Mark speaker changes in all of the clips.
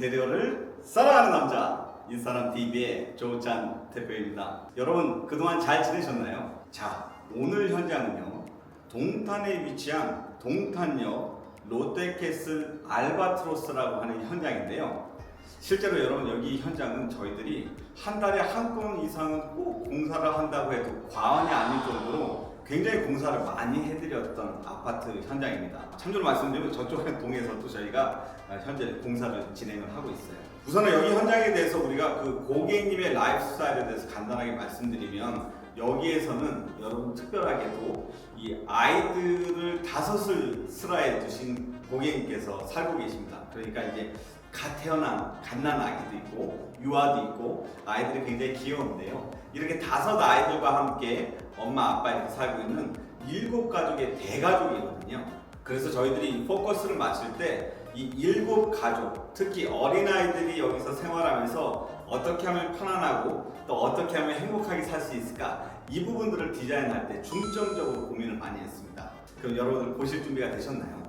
Speaker 1: 인테리어를 사랑하는 남자 인사람TV의 조찬 대표입니다. 여러분 그동안 잘 지내셨나요? 자, 오늘 현장은요 동탄에 위치한 동탄역 롯데캐슬 알바트로스라고 하는 현장인데요. 실제로 여러분 여기 현장은 저희들이 한 달에 한 건 이상은 꼭 공사를 한다고 해도 과언이 아닐 정도로 굉장히 공사를 많이 해드렸던 아파트 현장입니다. 참조로 말씀드리면 저쪽 동에서도 저희가 현재 공사를 진행을 하고 있어요. 우선은 여기 현장에 대해서 우리가 그 고객님의 라이프 스타일에 대해서 간단하게 말씀드리면, 여기에서는 여러분 특별하게도 이 아이들을 5을 슬하에 두신 고객님께서 살고 계십니다. 그러니까 이제 갓 태어난 갓난 아기도 있고 유아도 있고 아이들이 굉장히 귀여운데요. 이렇게 5 아이들과 함께 엄마 아빠 이렇게 살고 있는 7가족의 대가족이거든요. 그래서 저희들이 포커스를 맞출 때 이 7가족, 특히 어린아이들이 여기서 생활하면서 어떻게 하면 편안하고 또 어떻게 하면 행복하게 살 수 있을까, 이 부분들을 디자인할 때 중점적으로 고민을 많이 했습니다. 그럼 여러분들 보실 준비가 되셨나요?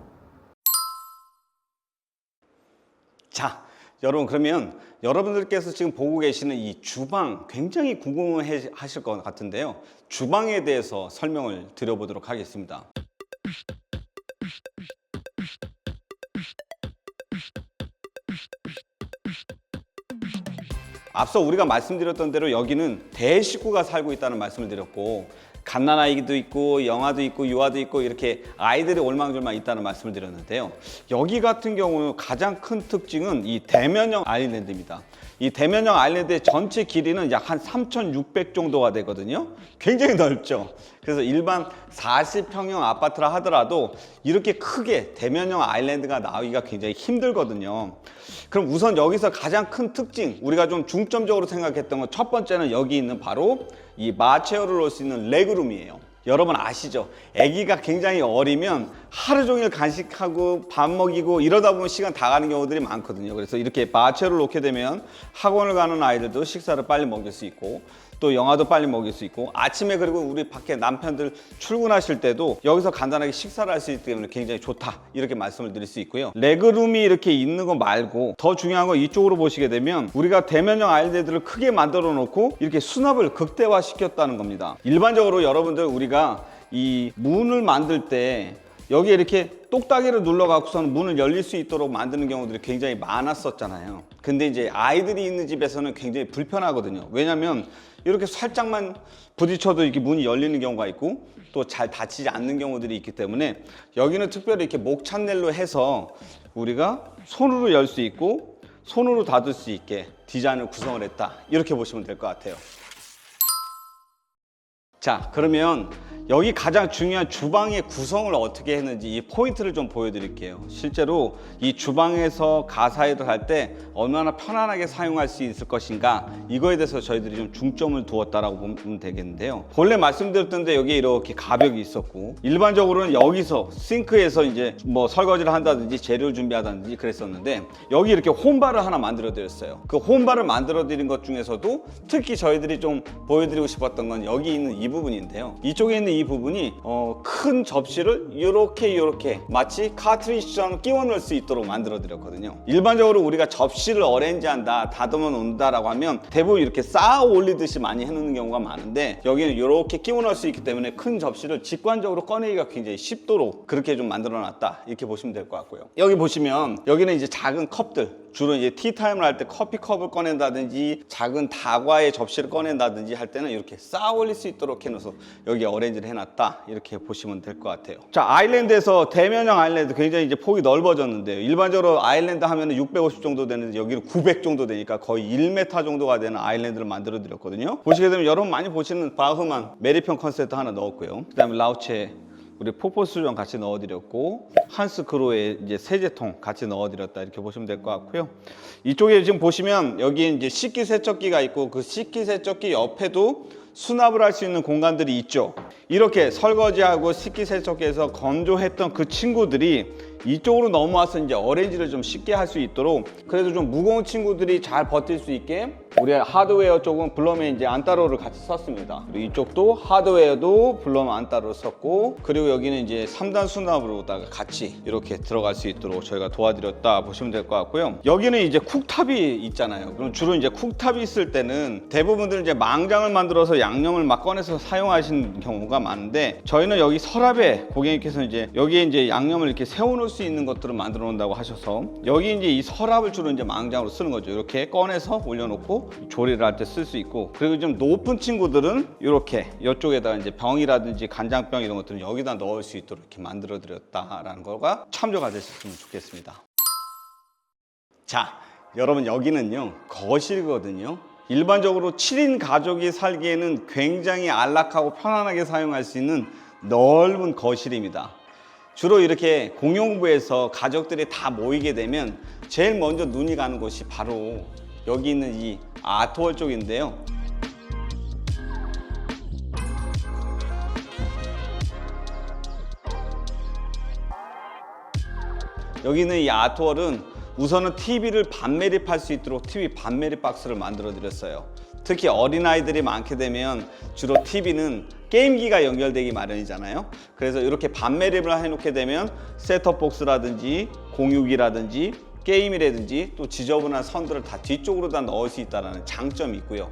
Speaker 1: 자, 여러분 그러면 여러분들께서 지금 보고 계시는 이 주방 굉장히 궁금해 하실 것 같은데요. 주방에 대해서 설명을 드려보도록 하겠습니다. 앞서 우리가 말씀드렸던 대로 여기는 대식구가 살고 있다는 말씀을 드렸고, 갓난아이도 있고 영아도 있고 유아도 있고 이렇게 아이들이 올망졸망 있다는 말씀을 드렸는데요. 여기 같은 경우는 가장 큰 특징은 이 대면형 아일랜드입니다. 이 대면형 아일랜드의 전체 길이는 약 한 3,600 정도가 되거든요. 굉장히 넓죠. 그래서 일반 40평형 아파트라 하더라도 이렇게 크게 대면형 아일랜드가 나오기가 굉장히 힘들거든요. 그럼 우선 여기서 가장 큰 특징, 우리가 좀 중점적으로 생각했던 건 첫 번째는 여기 있는 바로 이 마체어를 놓을 수 있는 레그룸이에요. 여러분 아시죠? 아기가 굉장히 어리면 하루 종일 간식하고 밥 먹이고 이러다 보면 시간 다 가는 경우들이 많거든요. 그래서 이렇게 마체어를 놓게 되면 학원을 가는 아이들도 식사를 빨리 먹일 수 있고, 또 영화도 빨리 먹일 수 있고, 아침에 그리고 우리 밖에 남편들 출근하실 때도 여기서 간단하게 식사를 할 수 있기 때문에 굉장히 좋다, 이렇게 말씀을 드릴 수 있고요. 레그룸이 이렇게 있는 거 말고 더 중요한 건 이쪽으로 보시게 되면 우리가 대면형 아일랜드를 크게 만들어 놓고 이렇게 수납을 극대화 시켰다는 겁니다. 일반적으로 여러분들 우리가 이 문을 만들 때 여기에 이렇게 똑딱이를 눌러 갖고서는 문을 열릴 수 있도록 만드는 경우들이 굉장히 많았었잖아요. 근데 이제 아이들이 있는 집에서는 굉장히 불편하거든요. 왜냐면 이렇게 살짝만 부딪혀도 이렇게 문이 열리는 경우가 있고 또 잘 닫히지 않는 경우들이 있기 때문에 여기는 특별히 이렇게 목찬넬로 해서 우리가 손으로 열 수 있고 손으로 닫을 수 있게 디자인을 구성을 했다, 이렇게 보시면 될 것 같아요. 자, 그러면 여기 가장 중요한 주방의 구성을 어떻게 했는지 이 포인트를 좀 보여드릴게요. 실제로 이 주방에서 가사일을 할 때 얼마나 편안하게 사용할 수 있을 것인가, 이거에 대해서 저희들이 좀 중점을 두었다라고 보면 되겠는데요. 본래 말씀드렸던 데 여기에 이렇게 가벽이 있었고, 일반적으로는 여기서 싱크에서 이제 뭐 설거지를 한다든지 재료를 준비하다든지 그랬었는데, 여기 이렇게 홈바를 하나 만들어 드렸어요. 그 홈바를 만들어 드린 것 중에서도 특히 저희들이 좀 보여드리고 싶었던 건 여기 있는 이 부분인데요. 이쪽에 있는 이 부분이 큰 접시를 이렇게 마치 카트리지처럼 끼워 넣을 수 있도록 만들어 드렸거든요. 일반적으로 우리가 접시를 어레인지한다, 다듬어 놓는다라고 하면 대부분 이렇게 쌓아 올리듯이 많이 해놓는 경우가 많은데, 여기는 이렇게 끼워 넣을 수 있기 때문에 큰 접시를 직관적으로 꺼내기가 굉장히 쉽도록 그렇게 좀 만들어 놨다, 이렇게 보시면 될 것 같고요. 여기 보시면 여기는 이제 작은 컵들, 주로 이제 티타임을 할 때 커피컵을 꺼낸다든지 작은 다과의 접시를 꺼낸다든지 할 때는 이렇게 쌓아 올릴 수 있도록 해놔서 여기에 어레인지를 해놨다, 이렇게 보시면 될 것 같아요. 자, 아일랜드에서 대면형 아일랜드 굉장히 이제 폭이 넓어졌는데요. 일반적으로 아일랜드 하면 650 정도 되는데 여기는 900 정도 되니까 거의 1m 정도가 되는 아일랜드를 만들어 드렸거든요. 보시게 되면 여러분 많이 보시는 바흐만 메리편 컨셉도 하나 넣었고요. 그 다음에 라우체 우리 포포수전 같이 넣어드렸고, 한스 그로의 이제 세제통 같이 넣어드렸다, 이렇게 보시면 될 것 같고요. 이쪽에 지금 보시면 여기 이제 식기세척기가 있고 그 식기세척기 옆에도 수납을 할 수 있는 공간들이 있죠. 이렇게 설거지하고 식기세척기에서 건조했던 그 친구들이 이쪽으로 넘어와서 이제 어레인지를 좀 쉽게 할 수 있도록, 그래도 좀 무거운 친구들이 잘 버틸 수 있게 우리 하드웨어 쪽은 블럼의 이제 안따로를 같이 썼습니다. 그리고 이쪽도 하드웨어도 블럼 안따로를 썼고, 그리고 여기는 이제 3단 수납으로다가 같이 이렇게 들어갈 수 있도록 저희가 도와드렸다 보시면 될 것 같고요. 여기는 이제 쿡탑이 있잖아요. 그럼 주로 이제 쿡탑이 있을 때는 대부분들 이제 망장을 만들어서 양념을 막 꺼내서 사용하시는 경우가 많은데, 저희는 여기 서랍에 고객님께서 이제 여기에 이제 양념을 이렇게 세워놓을 수 있는 것들을 만들어 놓는다고 하셔서 여기 이제 이 서랍을 주로 이제 망장으로 쓰는 거죠. 이렇게 꺼내서 올려놓고 조리를 할 때 쓸 수 있고, 그리고 좀 높은 친구들은 이렇게 이쪽에다가 이제 병이라든지 간장병 이런 것들은 여기다 넣을 수 있도록 이렇게 만들어 드렸다라는 거가 참조가 되셨으면 좋겠습니다. 자, 여러분 여기는요 거실이거든요. 일반적으로 7인 가족이 살기에는 굉장히 안락하고 편안하게 사용할 수 있는 넓은 거실입니다. 주로 이렇게 공용부에서 가족들이 다 모이게 되면 제일 먼저 눈이 가는 곳이 바로 여기 있는 이 아트월 쪽인데요. 여기 있는 이 아트월은 우선은 TV를 반매립할 수 있도록 TV 반매립 박스를 만들어 드렸어요. 특히 어린아이들이 많게 되면 주로 TV는 게임기가 연결되기 마련이잖아요. 그래서 이렇게 반매립을 해놓게 되면 셋톱복스라든지 공유기라든지 게임이라든지 또 지저분한 선들을 다 뒤쪽으로 다 넣을 수 있다는 장점이 있고요.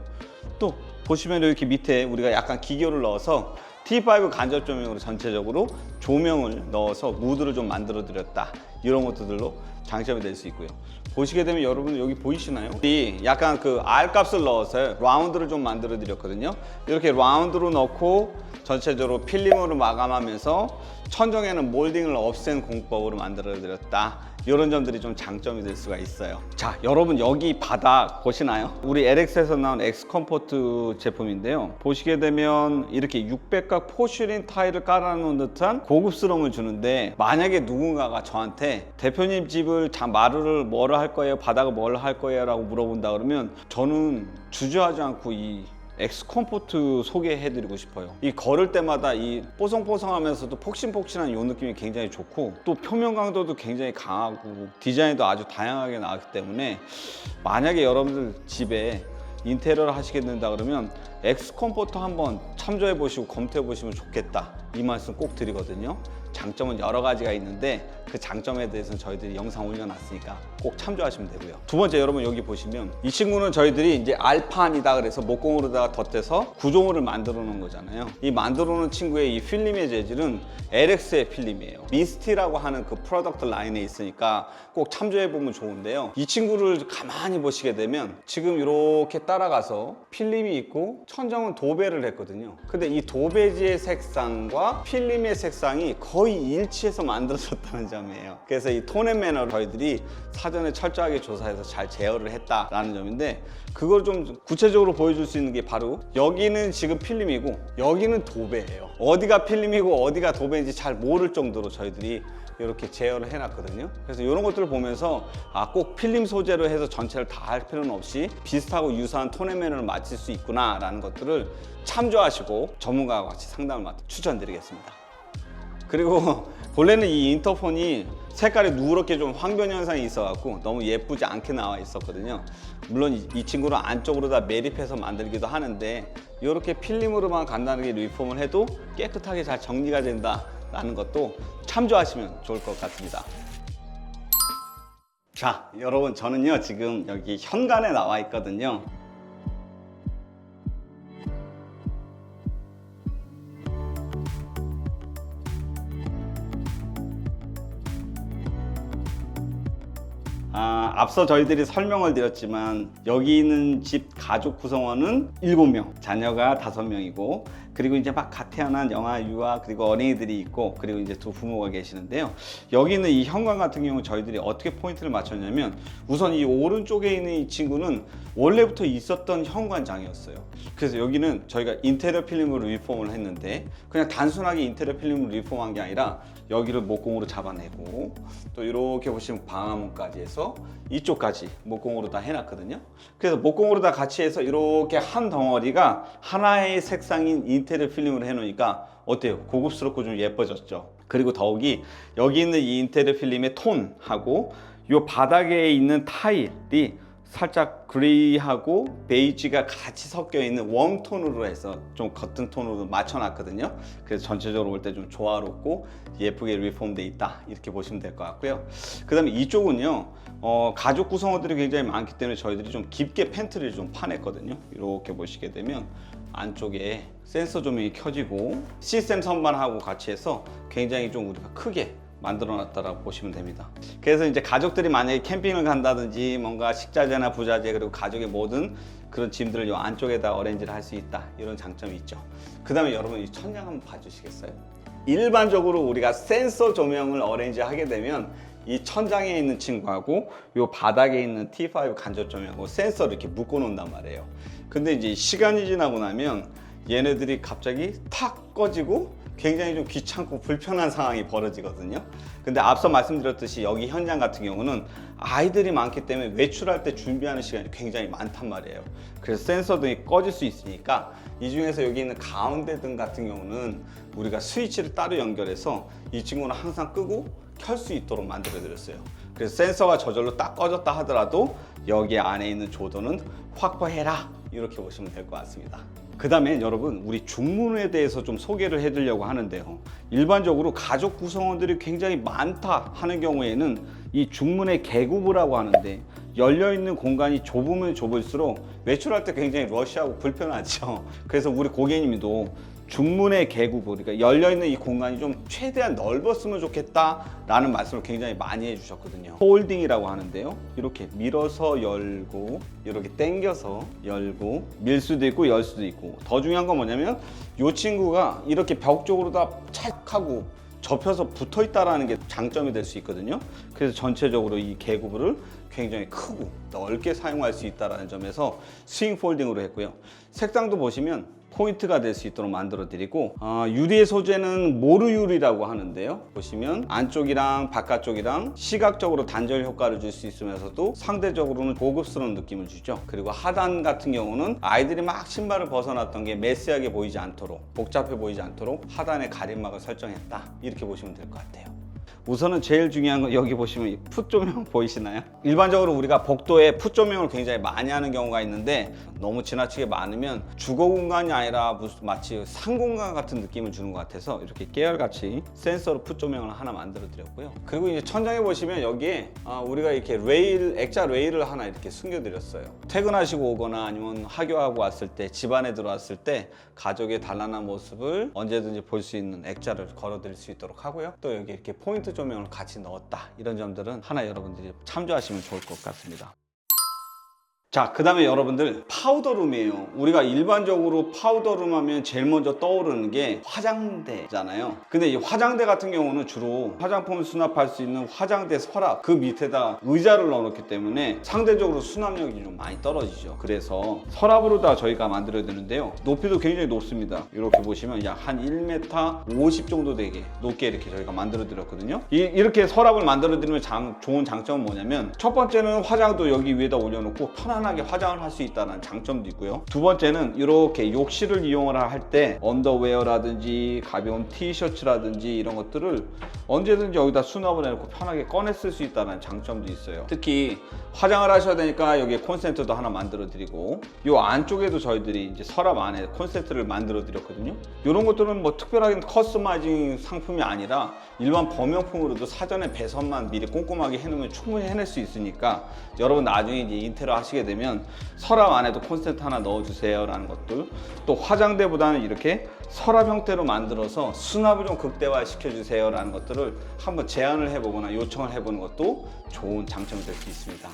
Speaker 1: 또 보시면 이렇게 밑에 우리가 약간 기교를 넣어서 T5 간접 조명으로 전체적으로 조명을 넣어서 무드를 좀 만들어 드렸다, 이런 것들로 장점이 될 수 있고요. 보시게 되면 여러분 여기 보이시나요? 이 약간 그 R값을 넣어서 라운드를 좀 만들어 드렸거든요. 이렇게 라운드로 넣고 전체적으로 필름으로 마감하면서 천정에는 몰딩을 없앤 공법으로 만들어 드렸다, 이런 점들이 좀 장점이 될 수가 있어요. 자, 여러분 여기 바닥 보시나요? 우리 LX에서 나온 엑스컴포트 제품인데요. 보시게 되면 이렇게 600각 포슐린 타일을 깔아놓은 듯한 고급스러움을 주는데, 만약에 누군가가 저한테 대표님 집을 마루를 뭐로 할 거예요? 바닥을 뭘 할 거예요? 라고 물어본다 그러면 저는 주저하지 않고 이 엑스컴포트 소개해드리고 싶어요. 이 걸을 때마다 이 뽀송뽀송하면서도 폭신폭신한 이 느낌이 굉장히 좋고, 또 표면 강도도 굉장히 강하고 디자인도 아주 다양하게 나왔기 때문에 만약에 여러분들 집에 인테리어를 하시게 된다 그러면 엑스컴포트 한번 참조해 보시고 검토해 보시면 좋겠다, 이 말씀 꼭 드리거든요. 장점은 여러 가지가 있는데 그 장점에 대해서는 저희들이 영상 올려놨으니까 꼭 참조하시면 되고요. 두 번째, 여러분 여기 보시면 이 친구는 저희들이 이제 알판이다 그래서 목공으로다가 덧대서 구조물을 만들어 놓은 거잖아요. 이 만들어 놓은 친구의 이 필름의 재질은 LX의 필름이에요. 미스티라고 하는 그 프로덕트 라인에 있으니까 꼭 참조해 보면 좋은데요. 이 친구를 가만히 보시게 되면 지금 이렇게 따라가서 필름이 있고 천정은 도배를 했거든요. 근데 이 도배지의 색상과 필름의 색상이 거의 일치해서 만들어졌다는 점이에요. 그래서 이 톤앤매너를 저희들이 사전에 철저하게 조사해서 잘 제어를 했다라는 점인데, 그걸 좀 구체적으로 보여줄 수 있는 게 바로 여기는 지금 필름이고 여기는 도배예요. 어디가 필름이고 어디가 도배인지 잘 모를 정도로 저희들이 이렇게 제어를 해놨거든요. 그래서 이런 것들을 보면서 꼭 필름 소재로 해서 전체를 다 할 필요는 없이 비슷하고 유사한 톤앤매너를 맞출 수 있구나 라는 것들을 참조하시고 전문가와 같이 상담을 맡아 추천드리겠습니다. 그리고 본래는 이 인터폰이 색깔이 누렇게 좀 황변 현상이 있어갖고 너무 예쁘지 않게 나와 있었거든요. 물론 이 친구는 안쪽으로 다 매립해서 만들기도 하는데 이렇게 필름으로만 간단하게 리폼을 해도 깨끗하게 잘 정리가 된다라는 것도 참조하시면 좋을 것 같습니다. 자, 여러분 저는요 지금 여기 현관에 나와 있거든요. 앞서 저희들이 설명을 드렸지만 여기 있는 집 가족 구성원은 7명, 자녀가 5명이고 그리고 이제 막 갓 태어난 영아, 유아, 그리고 어린이들이 있고, 그리고 이제 두 부모가 계시는데요. 여기 있는 이 현관 같은 경우 저희들이 어떻게 포인트를 맞췄냐면, 우선 이 오른쪽에 있는 이 친구는 원래부터 있었던 현관장이었어요. 그래서 여기는 저희가 인테리어 필름으로 리폼을 했는데, 그냥 단순하게 인테리어 필름으로 리폼한 게 아니라 여기를 목공으로 잡아내고, 또 이렇게 보시면 방화문까지 해서 이쪽까지 목공으로 다 해놨거든요. 그래서 목공으로 다 같이 해서 이렇게 한 덩어리가 하나의 색상인 인테리어 필름으로 해놓으니까 어때요? 고급스럽고 좀 예뻐졌죠. 그리고 더욱이 여기 있는 이 인테리어 필름의 톤하고 이 바닥에 있는 타일이 살짝 그레이하고 베이지가 같이 섞여 있는 웜톤으로 해서 좀 겉은 톤으로 맞춰놨거든요. 그래서 전체적으로 볼 때 좀 조화롭고 예쁘게 리폼되어 있다, 이렇게 보시면 될 것 같고요. 그 다음에 이쪽은요, 가족 구성원들이 굉장히 많기 때문에 저희들이 좀 깊게 팬트리를 좀 파냈거든요. 이렇게 보시게 되면 안쪽에 센서 조명이 켜지고 시스템 선반하고 같이 해서 굉장히 좀 우리가 크게 만들어 놨다라고 보시면 됩니다. 그래서 이제 가족들이 만약에 캠핑을 간다든지 뭔가 식자재나 부자재, 그리고 가족의 모든 그런 짐들을 이 안쪽에다 어레인지를 할 수 있다, 이런 장점이 있죠. 그 다음에 여러분 이 천장 한번 봐주시겠어요? 일반적으로 우리가 센서 조명을 어레인지 하게 되면 이 천장에 있는 친구하고 이 바닥에 있는 T5 간접 조명하고 센서를 이렇게 묶어 놓는단 말이에요. 근데 이제 시간이 지나고 나면 얘네들이 갑자기 탁 꺼지고 굉장히 좀 귀찮고 불편한 상황이 벌어지거든요. 근데 앞서 말씀드렸듯이 여기 현장 같은 경우는 아이들이 많기 때문에 외출할 때 준비하는 시간이 굉장히 많단 말이에요. 그래서 센서 등이 꺼질 수 있으니까 이 중에서 여기 있는 가운데 등 같은 경우는 우리가 스위치를 따로 연결해서 이 친구는 항상 끄고 켤 수 있도록 만들어 드렸어요. 그래서 센서가 저절로 딱 꺼졌다 하더라도 여기 안에 있는 조도는 확보해라, 이렇게 보시면 될 것 같습니다. 그 다음에 여러분, 우리 중문에 대해서 좀 소개를 해드리려고 하는데요. 일반적으로 가족 구성원들이 굉장히 많다 하는 경우에는 이 중문의 계구부라고 하는데, 열려있는 공간이 좁으면 좁을수록 외출할 때 굉장히 러시하고 불편하죠. 그래서 우리 고객님도 중문의 계구부, 그러니까 열려있는 이 공간이 좀 최대한 넓었으면 좋겠다 라는 말씀을 굉장히 많이 해주셨거든요. 폴딩이라고 하는데요, 이렇게 밀어서 열고 이렇게 당겨서 열고, 밀 수도 있고 열 수도 있고, 더 중요한 건 뭐냐면 이 친구가 이렇게 벽 쪽으로 다 찰칵하고 접혀서 붙어 있다라는 게 장점이 될 수 있거든요. 그래서 전체적으로 이 계구부를 굉장히 크고 넓게 사용할 수 있다는 점에서 스윙 폴딩으로 했고요. 색상도 보시면 포인트가 될 수 있도록 만들어 드리고, 유리의 소재는 모르유리라고 하는데요, 보시면 안쪽이랑 바깥쪽이랑 시각적으로 단절 효과를 줄 수 있으면서도 상대적으로는 고급스러운 느낌을 주죠. 그리고 하단 같은 경우는 아이들이 막 신발을 벗어났던 게 메시하게 보이지 않도록, 복잡해 보이지 않도록 하단에 가림막을 설정했다, 이렇게 보시면 될 것 같아요. 우선은 제일 중요한 건 여기 보시면 풋 조명 보이시나요? 일반적으로 우리가 복도에 풋 조명을 굉장히 많이 하는 경우가 있는데, 너무 지나치게 많으면 주거 공간이 아니라 마치 상공간 같은 느낌을 주는 것 같아서 이렇게 깨알같이 센서로 풋 조명을 하나 만들어 드렸고요. 그리고 이제 천장에 보시면 여기에 우리가 이렇게 레일, 액자 레일을 하나 이렇게 숨겨 드렸어요. 퇴근하시고 오거나 아니면 하교하고 왔을 때, 집안에 들어왔을 때 가족의 단란한 모습을 언제든지 볼 수 있는 액자를 걸어 드릴 수 있도록 하고요. 또 여기 이렇게 포인트 조명을 같이 넣었다, 이런 점들은 하나 여러분들이 참조하시면 좋을 것 같습니다. 자, 그 다음에 여러분들 파우더룸이에요. 우리가 일반적으로 파우더룸 하면 제일 먼저 떠오르는 게 화장대잖아요. 근데 이 화장대 같은 경우는 주로 화장품을 수납할 수 있는 화장대 서랍 그 밑에다 의자를 넣어놓기 때문에 상대적으로 수납력이 좀 많이 떨어지죠. 그래서 서랍으로 다 저희가 만들어야 되는데요, 높이도 굉장히 높습니다. 이렇게 보시면 약 한 1m 50 정도 되게 높게 이렇게 저희가 만들어 드렸거든요. 이렇게 서랍을 만들어 드리면 좋은 장점은 뭐냐면, 첫 번째는 화장도 여기 위에다 올려놓고 편안하게 화장을 할 수 있다는 장점도 있고요. 두 번째는 이렇게 욕실을 이용을 할 때 언더웨어라든지 가벼운 티셔츠라든지 이런 것들을 언제든지 여기다 수납을 해놓고 편하게 꺼내 쓸 수 있다는 장점도 있어요. 특히 화장을 하셔야 되니까 여기에 콘센트도 하나 만들어 드리고, 이 안쪽에도 저희들이 이제 서랍 안에 콘센트를 만들어 드렸거든요. 이런 것들은 뭐 특별하게 커스터마이징 상품이 아니라 일반 범용품으로도 사전에 배선만 미리 꼼꼼하게 해놓으면 충분히 해낼 수 있으니까, 여러분 나중에 이제 인테리어 하시게 되면 서랍 안에도 콘센트 하나 넣어주세요 라는 것들, 또 화장대보다는 이렇게 서랍 형태로 만들어서 수납을 좀 극대화 시켜주세요 라는 것들을 한번 제안을 해보거나 요청을 해보는 것도 좋은 장점이 될 수 있습니다.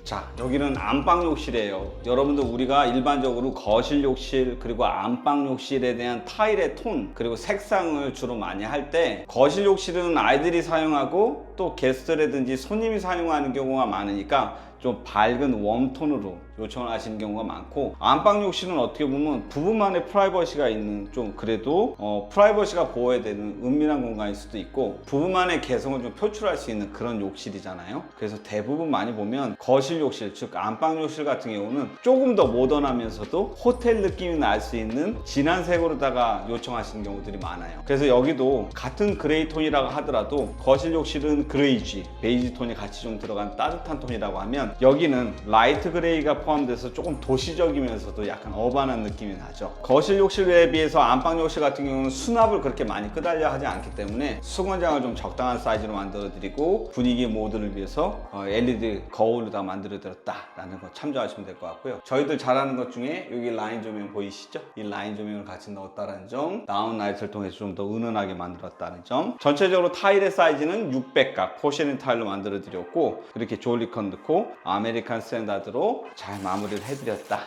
Speaker 1: 자, 여기는 안방 욕실이에요. 여러분들 우리가 일반적으로 거실 욕실 그리고 안방 욕실에 대한 타일의 톤 그리고 색상을 주로 많이 할 때 거실 욕실은 아이들이 사용하고 또 게스트라든지 손님이 사용하는 경우가 많으니까 좀 밝은 웜톤으로 요청을 하시는 경우가 많고, 안방 욕실은 어떻게 보면 부부만의 프라이버시가 있는, 좀 그래도 프라이버시가 보호해야 되는 은밀한 공간일 수도 있고 부부만의 개성을 좀 표출할 수 있는 그런 욕실이잖아요. 그래서 대부분 많이 보면 거실 욕실, 즉 안방 욕실 같은 경우는 조금 더 모던하면서도 호텔 느낌이 날 수 있는 진한 색으로다가 요청하시는 경우들이 많아요. 그래서 여기도 같은 그레이 톤이라고 하더라도 거실 욕실은 그레이지, 베이지 톤이 같이 좀 들어간 따뜻한 톤이라고 하면 여기는 라이트 그레이가 포함돼서 조금 도시적이면서도 약간 어반한 느낌이 나죠. 거실 욕실에 비해서 안방 욕실 같은 경우는 수납을 그렇게 많이 끄달려 하지 않기 때문에 수건장을 좀 적당한 사이즈로 만들어 드리고 분위기 모드를 위해서 LED 거울로 다 만들어 드렸다라는 거 참조하시면 될 것 같고요. 저희들 잘하는 것 중에 여기 라인 조명 보이시죠? 이 라인 조명을 같이 넣었다는 점, 다운 라이트를 통해서 좀 더 은은하게 만들었다는 점, 전체적으로 타일의 사이즈는 600각 포셔닝 타일로 만들어 드렸고 이렇게 조리컨 넣고 아메리칸 스탠다드로 잘 마무리를 해드렸다.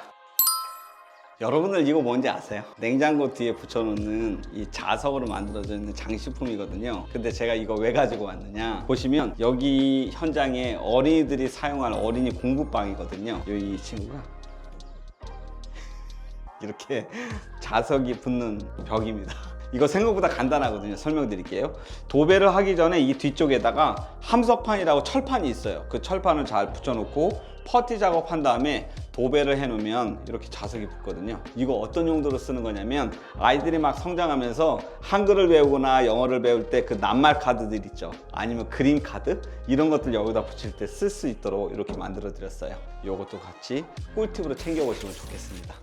Speaker 1: 여러분들 이거 뭔지 아세요? 냉장고 뒤에 붙여놓는 이 자석으로 만들어져 있는 장식품이거든요. 근데 제가 이거 왜 가지고 왔느냐, 보시면 여기 현장에 어린이들이 사용할 어린이 공부방이거든요. 이 친구가 이렇게 자석이 붙는 벽입니다. 이거 생각보다 간단하거든요. 설명드릴게요. 도배를 하기 전에 이 뒤쪽에다가 함석판이라고 철판이 있어요. 그 철판을 잘 붙여놓고 퍼티 작업한 다음에 도배를 해놓으면 이렇게 자석이 붙거든요. 이거 어떤 용도로 쓰는 거냐면 아이들이 막 성장하면서 한글을 배우거나 영어를 배울 때 그 낱말 카드들 있죠, 아니면 그림 카드, 이런 것들 여기다 붙일 때 쓸 수 있도록 이렇게 만들어 드렸어요. 이것도 같이 꿀팁으로 챙겨 보시면 좋겠습니다.